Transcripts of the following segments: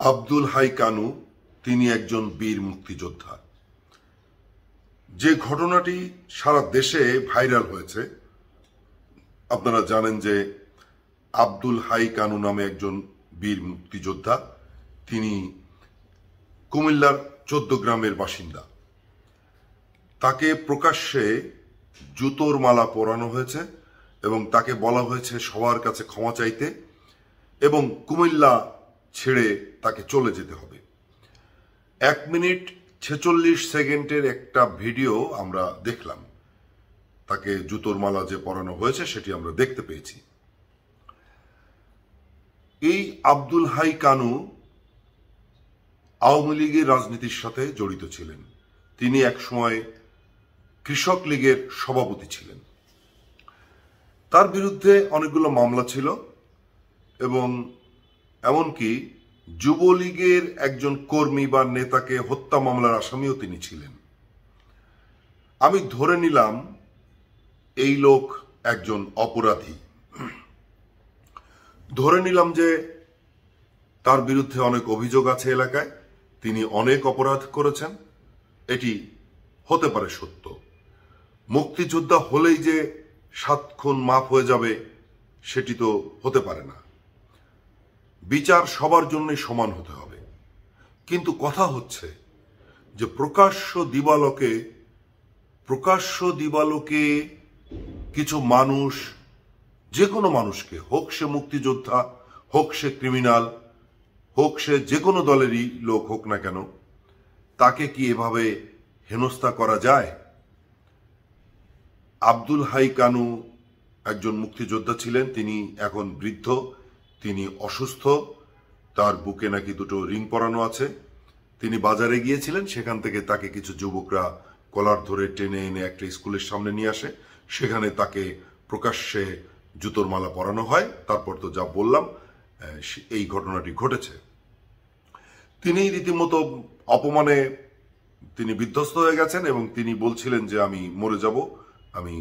Abdul high Kanu তিনি একজন বীর মুক্তিযোদ্ধা। যে ঘটনাটি সারা দেশে ভাইরাল হয়েছে, আপনারা জানেন যে আব্দুল হাই কানু নামে একজন বীর মুক্তিযোদ্ধা, তিনি কুমিল্লার 14 গ্রামের বাসিন্দা। তাকে প্রকাশ্যে জুতোর মালা পরানো হয়েছে এবং তাকে বলা হয়েছে সবার কাছে ক্ষমা চাইতে এবং কুমিল্লা ছেড়ে তাকে চলে যেতে হবে। 1 মিনিট 46 সেকেন্ডের একটা ভিডিও আমরা দেখলাম। তাকে জুতোর মালা যে পরানো হয়েছে সেটি আমরা দেখতে পেয়েছি। এই আব্দুল হাই কানু আওয়ামী লীগের রাজনীতির সাথে জড়িত ছিলেন। তিনি একসময় কৃষক লীগের সভাপতি ছিলেন। তার বিরুদ্ধে অনেকগুলো মামলা ছিল এবং এমনকি যুবলীগের একজন কর্মী বা নেতাকে হত্যা মামলার আসামিও তিনি ছিলেন। আমি ধরে নিলাম এই লোক একজন অপরাধী। ধরে নিলাম যে তার বিরুদ্ধে অনেক অভিযোগ আছে এলাকায়, তিনি অনেক অপরাধ করেছেন। এটি হতে পারে সত্য। মুক্তিযোদ্ধা হলেই যে 7 খুন মাফ হয়ে যাবে সেটি তো হতে পারে না। বিচার সবার জন্যই সমান হতে হবে। কিন্তু কথা হচ্ছে যে প্রকাশ্য দিবালোকে কিছু মানুষ, যে কোনো মানুষকে, হোক সে মুক্তিযোদ্ধা, হোক সে ক্রিমিনাল, হোক সে যে কোনো দলেরই লোক হোক না কেন, তাকে কি এভাবে হেনস্থা করা যায়? আব্দুল হাই কানু একজন মুক্তিযোদ্ধা ছিলেন। তিনি এখন বৃদ্ধ, তিনি অসুস্থ, তার বুকে নাকি 2টো রিং পরানো আছে। তিনি বাজারে গিয়েছিলেন, সেখান থেকে তাকে কিছু যুবকরা কলার ধরে টেনে এনে একটা স্কুলের সামনে নিয়ে আসে। সেখানে তাকে প্রকাশ্যে জুতোর মালা পরানো হয়। তারপর তো যা বললাম, এই ঘটনাটি ঘটেছে। তিনি রীতিমতো অপমানে তিনি বিধ্বস্ত হয়ে গেছেন এবং তিনি বলছিলেন যে আমি মরে যাব, আমি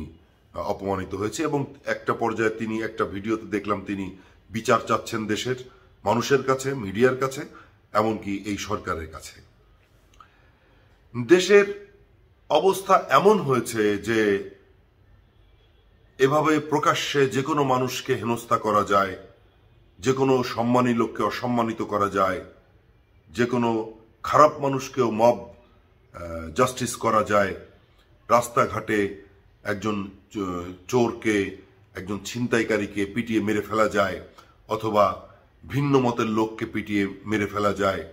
অপমানিত হয়েছে। এবং একটা পর্যায়ে তিনি একটা ভিডিওতে দেখলাম তিনি বিচার চাচ্ছেন দেশের মানুষের কাছে, মিডিয়ার কাছে, এমনকি এই সরকারের কাছে। দেশের অবস্থা এমন হয়েছে যে এভাবে প্রকাশ্যে যে কোনো মানুষকে হেনস্থা করা যায়, যে কোনো সম্মানী লোককে অসম্মানিত করা যায়, যে কোনো খারাপ মানুষকেও মব জাস্টিস করা যায়। রাস্তাঘাটে একজন চোরকে, একজন ছিনতাইকারীকে পিটিয়ে মেরে ফেলা যায়, অথবা ভিন্ন মতের লোককে পিটিয়ে মেরে ফেলা যায়।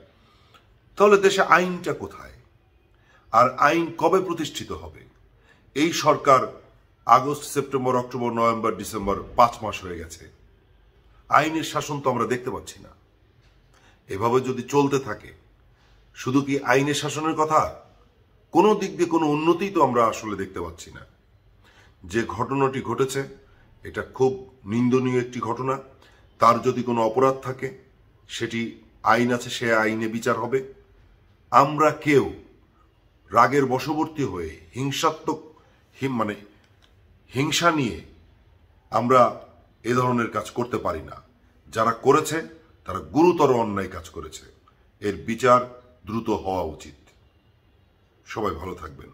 তাহলে দেশে আইনটা কোথায়? আর আইন কবে প্রতিষ্ঠিত হবে? এই সরকার August, September, October, November, December 5 মাস হয়ে গেছে। আইনের শাসন তো আমরা দেখতে পাচ্ছি না। এভাবে যদি চলতে থাকে, শুধু কি আইনের শাসনের কথা, কোনো দিক দিয়ে কোনো উন্নতি তো আমরা আসলে দেখতে পাচ্ছি না। যে ঘটনাটি ঘটেছে এটা খুব নিন্দনীয় একটি ঘটনা। তার যদি কোনো অপরাধ থাকে, সেটি আইন আছে, সে আইনে বিচার হবে। আমরা কেউ রাগের বশবর্তী হয়ে হিংসা নিয়ে আমরা এ ধরনের কাজ করতে পারি না। যারা করেছে তারা গুরুতর অন্যায় কাজ করেছে। এর বিচার দ্রুত হওয়া উচিত। সবাই ভালো থাকবেন।